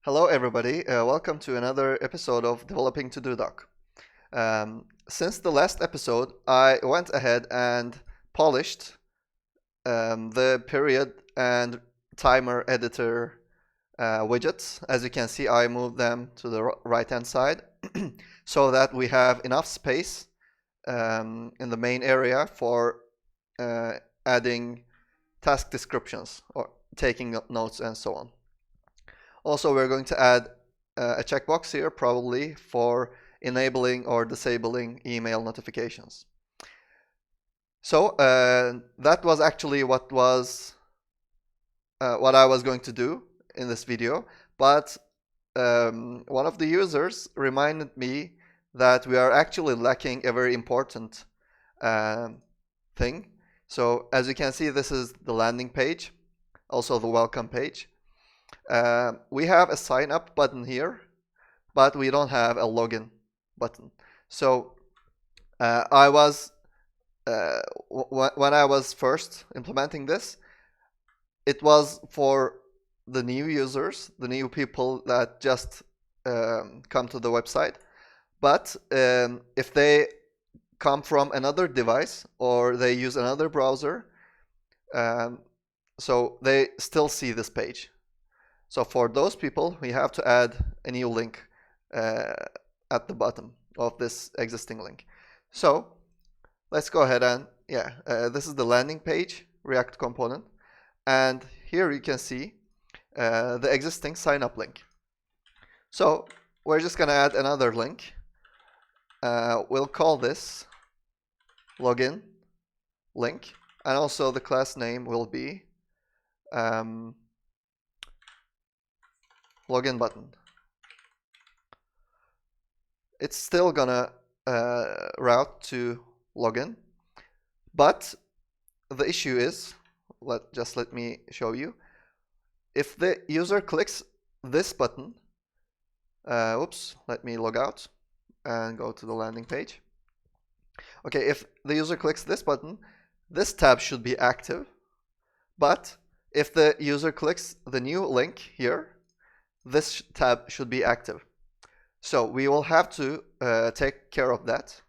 Hello, everybody. Welcome to another episode of Developing TodoDock. Since the last episode, I went ahead and polished the period and timer editor widgets. As you can see, I moved them to the right-hand side so that we have enough space in the main area for adding task descriptions or taking notes and so on. Also, we're going to add a checkbox here probably for enabling or disabling email notifications. So that was actually what I was going to do in this video, but one of the users reminded me that we are actually lacking a very important thing. So as you can see, this is the landing page, also the welcome page. We have a sign up button here, but we don't have a login button. So when I was first implementing this, it was for the new users, the new people that just come to the website. But if they come from another device or they use another browser, so they still see this page. So for those people, we have to add a new link at the bottom of this existing link. So let's go ahead and, this is the landing page React component. And here you can see the existing sign up link. So we're just going to add another link. We'll call this login link. And also the class name will be login button. It's still gonna route to login, but the issue is, let me show you. If the user clicks this button, let me log out and go to the landing page. Okay, if the user clicks this button, this tab should be active, but if the user clicks the new link here, this tab should be active. So we will have to take care of that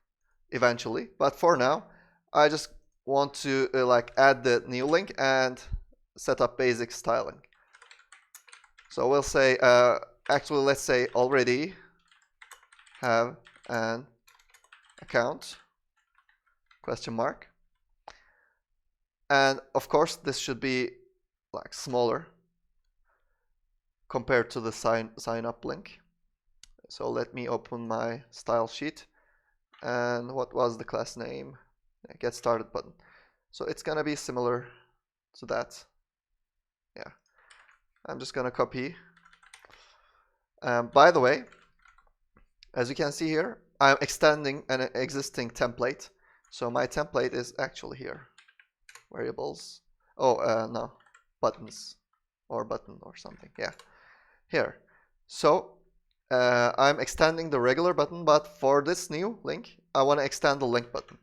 eventually. But for now, I just want to add the new link and set up basic styling. So we'll say, actually, let's say already have an account, ? And of course, this should be smaller compared to the sign up link. So let me open my style sheet. And what was the class name? Get started button. So it's gonna be similar to that. Yeah, I'm just gonna copy. By the way, as you can see here, I'm extending an existing template. So my template is actually here. Variables. No, buttons or button or something. Yeah, here. So I'm extending the regular button, but for this new link, I want to extend the link button.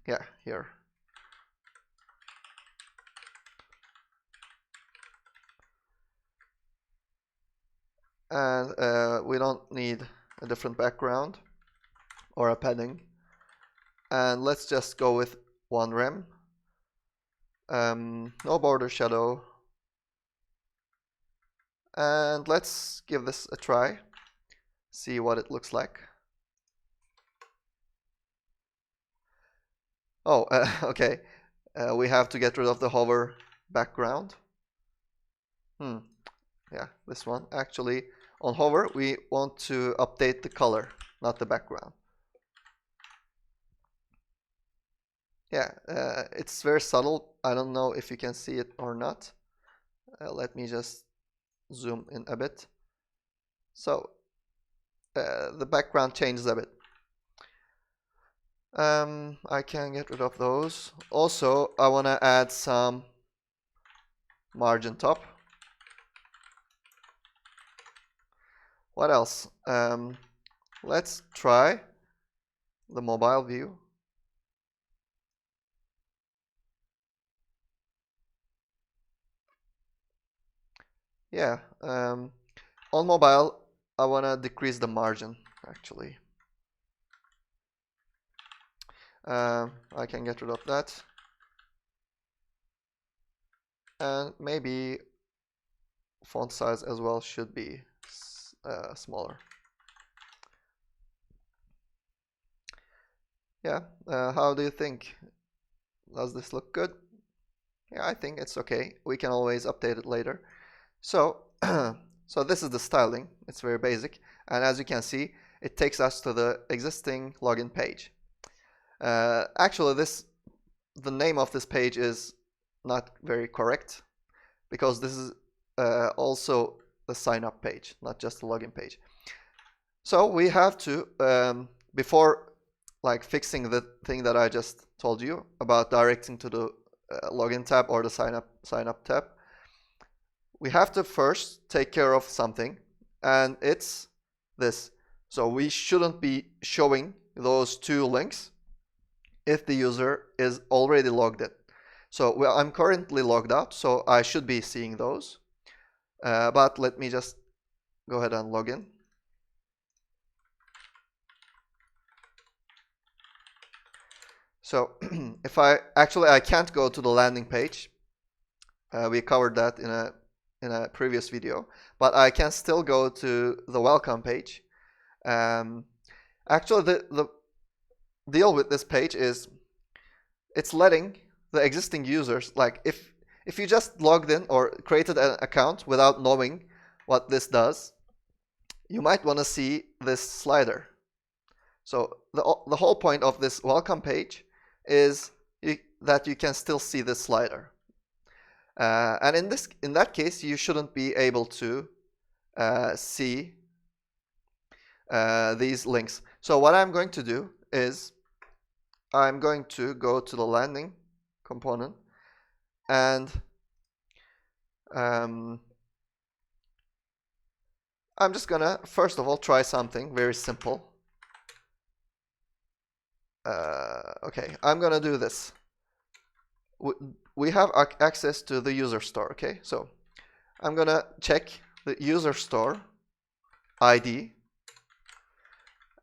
Yeah, here. And we don't need a different background or a padding. And let's just go with one rem. No border shadow. And let's give this a try, see what it looks like. Oh, okay. We have to get rid of the hover background. Yeah, this one. Actually, on hover, we want to update the color, not the background. Yeah, it's very subtle. I don't know if you can see it or not. Let me just zoom in a bit. So the background changes a bit. I can get rid of those. Also, I want to add some margin top. What else? Let's try the mobile view. yeah, on mobile, I want to decrease the margin actually. I can get rid of that. And maybe font size as well should be smaller. Yeah, how do you think? Does this look good? Yeah, I think it's okay. We can always update it later. So, so this is the styling. It's very basic. And as you can see, it takes us to the existing login page. Actually, the name of this page is not very correct because this is also the sign up page, not just the login page. So we have to, before like fixing the thing that I just told you about directing to the login tab or the sign up tab, we have to first take care of something, and it's this. So we shouldn't be showing those two links if the user is already logged in. So I'm currently logged out, so I should be seeing those. But let me just go ahead and log in. So if I can't go to the landing page. We covered that in a previous video, but I can still go to the welcome page. Actually, the deal with this page is it's letting the existing users, like if you just logged in or created an account without knowing what this does, you might want to see this slider. So the whole point of this welcome page is that you can still see this slider. And in that case, you shouldn't be able to see these links. So what I'm going to do is I'm going to go to the landing component, and I'm just gonna first of all try something very simple. Okay, I'm gonna do this. We have access to the user store, okay? So I'm gonna check the user store ID,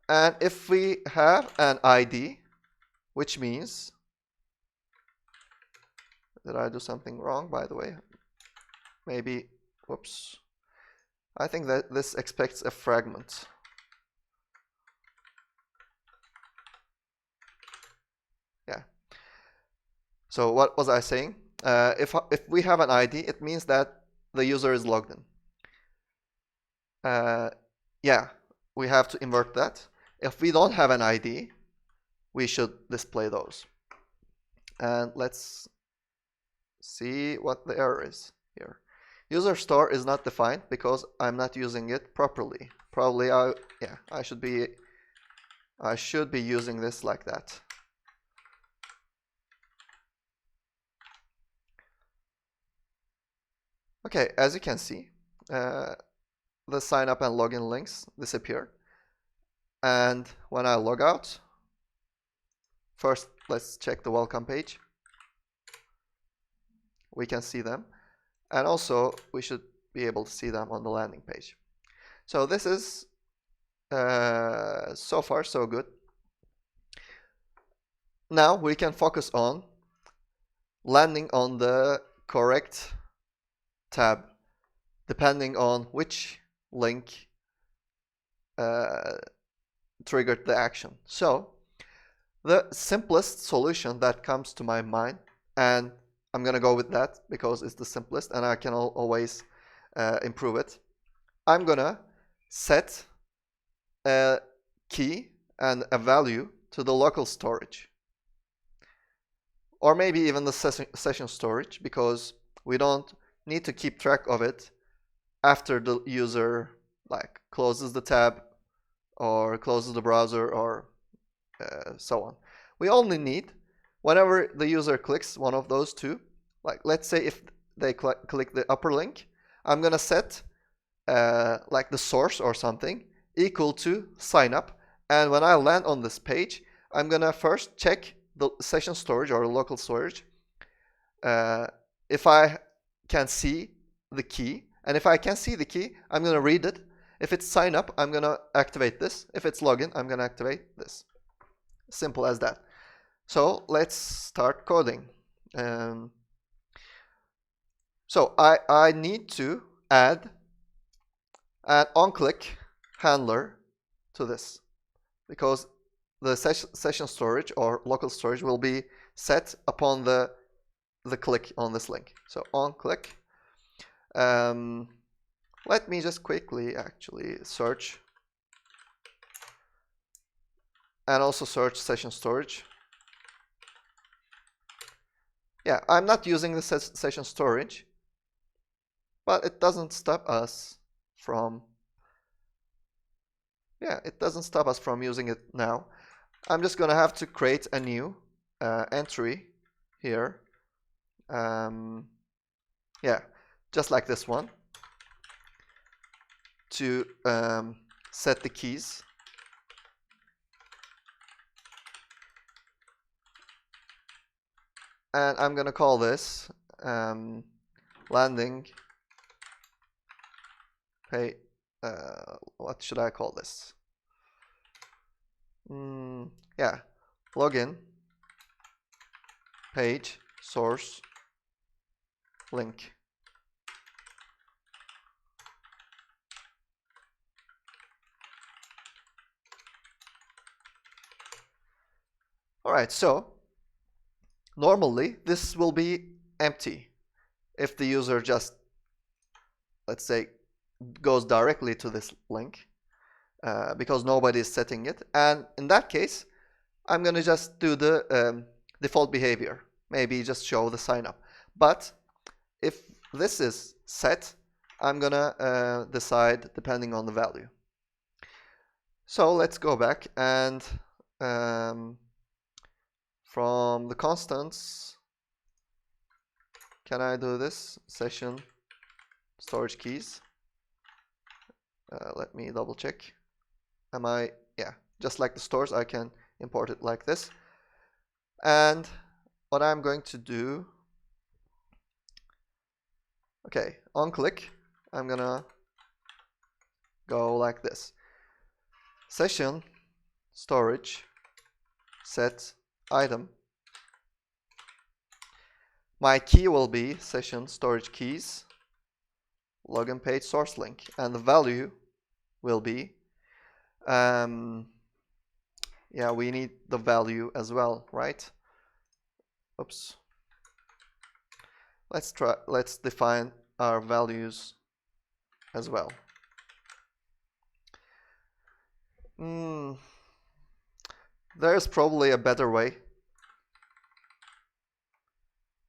and if we have an ID, which means, did I do something wrong, by the way? Maybe, whoops. I think that this expects a fragment. Yeah. So what was I saying? If we have an ID, it means that the user is logged in. Yeah, we have to invert that. If we don't have an ID, we should display those. And let's see what the error is here. User store is not defined because I'm not using it properly. Probably I should be using this like that. Okay, as you can see, the sign up and login links disappear. And when I log out, first let's check the welcome page. We can see them. And also we should be able to see them on the landing page. So this is so far so good. Now we can focus on landing on the correct tab depending on which link triggered the action. So the simplest solution that comes to my mind, and I'm gonna go with that because it's the simplest and I can always improve it. I'm gonna set a key and a value to the local storage, or maybe even the session storage, because we don't need to keep track of it after the user like closes the tab or closes the browser or so on. We only need whenever the user clicks one of those two, like let's say if they click the upper link, I'm gonna set like the source or something equal to sign up, and when I land on this page, I'm gonna first check the session storage or local storage if I can see the key, And if I can see the key, I'm going to read it. If it's sign up, I'm going to activate this. If it's login, I'm going to activate this. Simple as that. So let's start coding. So I need to add an on-click handler to this, because the session storage or local storage will be set upon the click on this link. So on-click. Let me just quickly actually search, and also search session storage. Yeah, I'm not using the session storage, but it doesn't stop us from, using it now. I'm just gonna have to create a new entry here. Yeah, just like this one, to set the keys. And I'm gonna call this landing page. What should I call this? Yeah, login page source link. All right, so normally this will be empty if the user just, let's say, goes directly to this link, because nobody is setting it. And in that case, I'm going to just do the default behavior, maybe just show the sign up. But if this is set, I'm going to decide depending on the value. So let's go back, and from the constants, can I do this? Session storage keys. Let me double check. Yeah, just like the stores, I can import it like this. And what I'm going to do, okay, on click, I'm gonna go like this. Session storage set item. My key will be session storage keys login page source link, and the value will be, yeah, we need the value as well, right? Oops. Let's define our values as well. There's probably a better way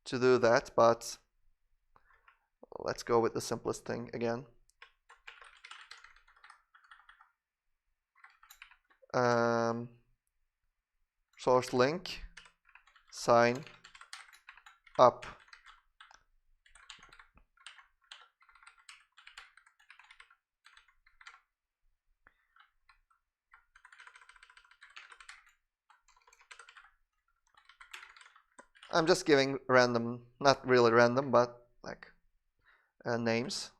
to do that, but let's go with the simplest thing again. Source link sign up. I'm just giving random, not really random, but like names.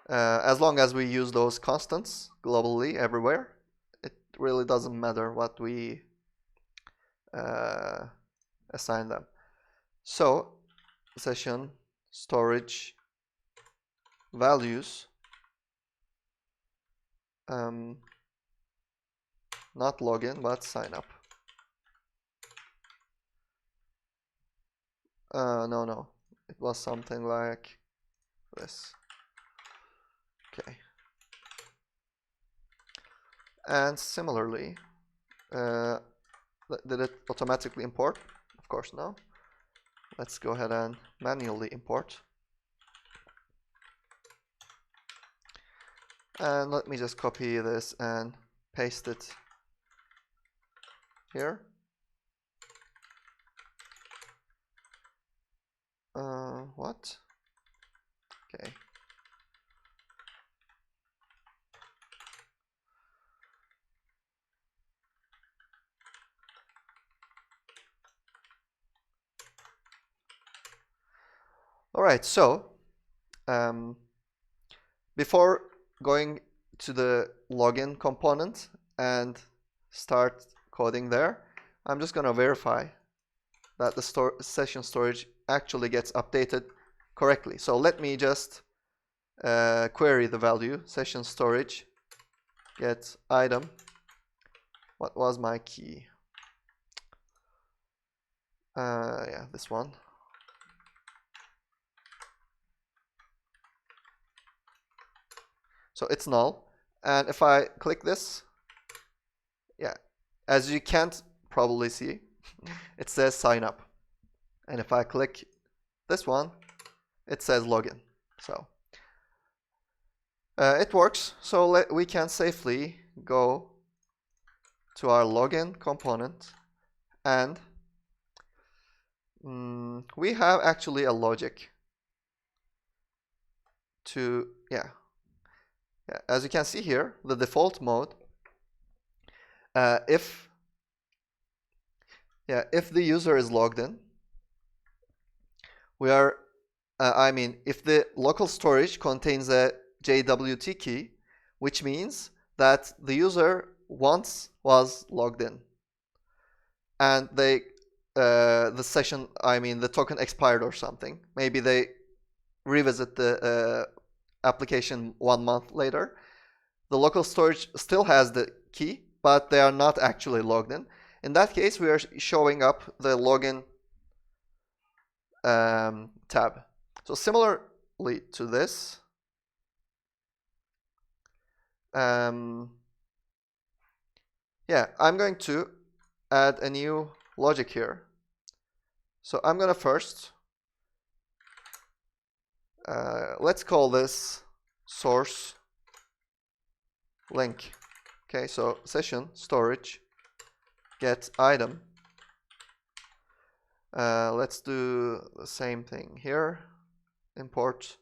As long as we use those constants globally everywhere, it really doesn't matter what we assign them. So session storage values, not login, but sign up. No, it was something like this. Okay. And similarly, did it automatically import? Of course, no. Let's go ahead and manually import. And let me just copy this and paste it here. What? Okay. All right, so before going to the login component and start coding there, I'm just going to verify that the session storage actually gets updated correctly. So let me just query the value session storage get item. What was my key? Yeah, this one. So it's null. And if I click this, yeah, as you can't probably see, it says sign up. And if I click this one, it says login. So it works. So we can safely go to our login component, and we have actually a logic to, as you can see here, the default mode, if the user is logged in, we are, if the local storage contains a JWT key, which means that the user once was logged in, and the session, the token expired or something. Maybe they revisit the application 1 month later. The local storage still has the key, but they are not actually logged in. In that case, we are showing up the login tab. So similarly to this, I'm going to add a new logic here. So I'm going to first, let's call this source link. Okay, so session storage get item. Let's do the same thing here. Import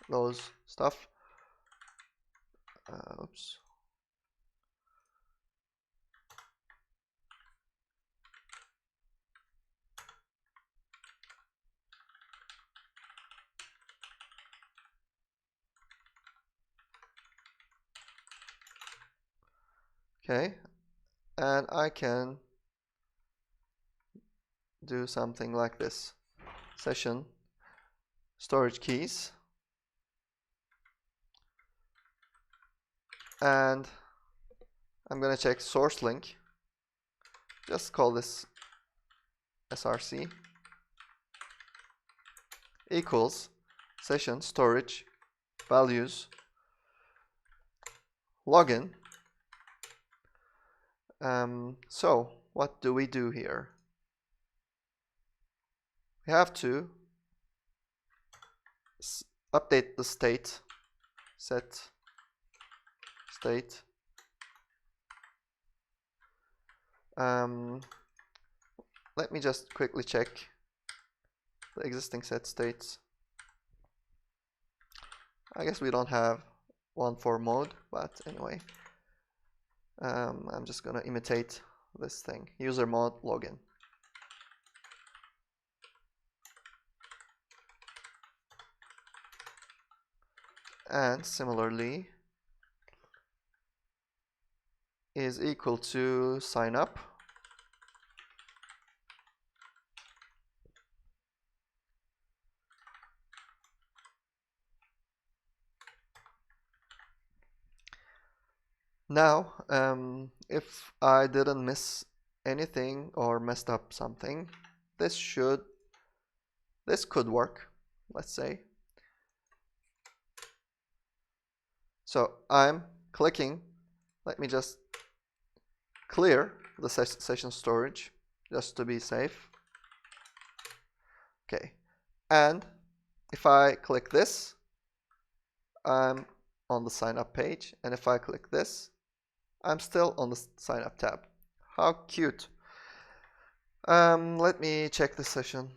those stuff. Oops. Okay, and I can do something like this. Session storage keys, and I'm going to check source link. Just call this src equals session storage values login. So what do we do here? We have to update the state, set state. Let me just quickly check the existing set states. I guess we don't have one for mode, but anyway. I'm just gonna imitate this thing, user mode login. And similarly is equal to sign up. Now, if I didn't miss anything or messed up something, this could work, let's say. So I'm clicking, let me just clear the session storage just to be safe. Okay, and if I click this, I'm on the sign up page, and if I click this, I'm still on the sign up tab. How cute. Let me check the session.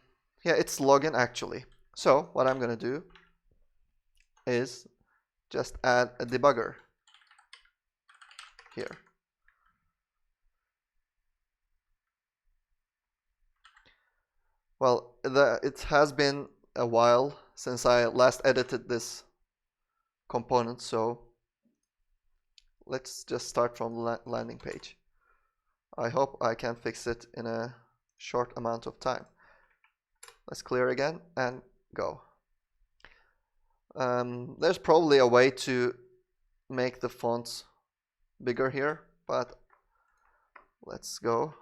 Yeah, it's login actually. So what I'm gonna do is just add a debugger here. Well, it has been a while since I last edited this component, so let's just start from the landing page. I hope I can fix it in a short amount of time. Let's clear again and go. There's probably a way to make the fonts bigger here, but let's go.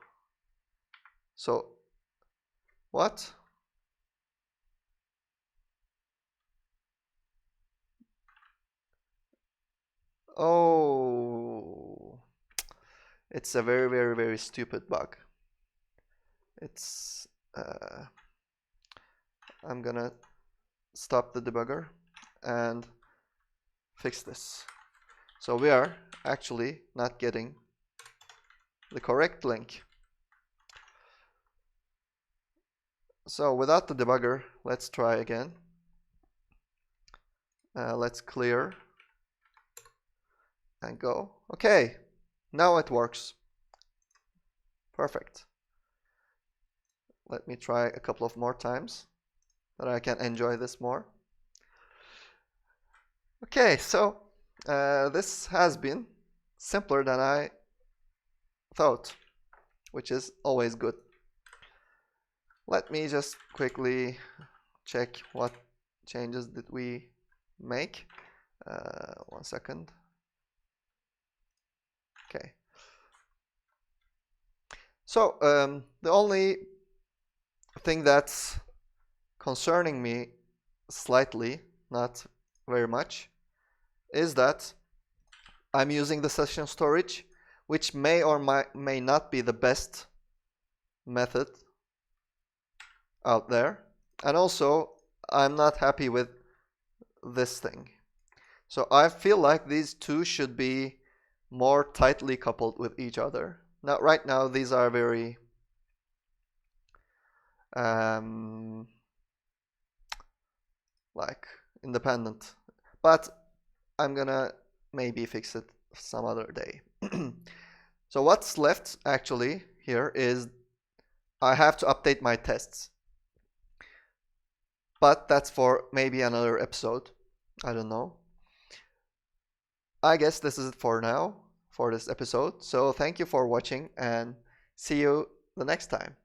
So, what? Oh, it's a very, very, very stupid bug. It's, I'm gonna stop the debugger and fix this. So we are actually not getting the correct link. So without the debugger, let's try again. Let's clear and go. Okay, now it works. Perfect. Let me try a couple of more times that I can enjoy this more. Okay, so this has been simpler than I thought, which is always good. Let me just quickly check what changes did we make. 1 second. Okay. So the only thing that's concerning me slightly, not very much, is that I'm using the session storage, which may or may not be the best method out there. And also, I'm not happy with this thing. So I feel like these two should be more tightly coupled with each other. Now, right now, these are very like independent, but I'm gonna maybe fix it some other day. So what's left actually here is I have to update my tests, but that's for maybe another episode. I don't know. I guess this is it for now for this episode. So thank you for watching and see you the next time.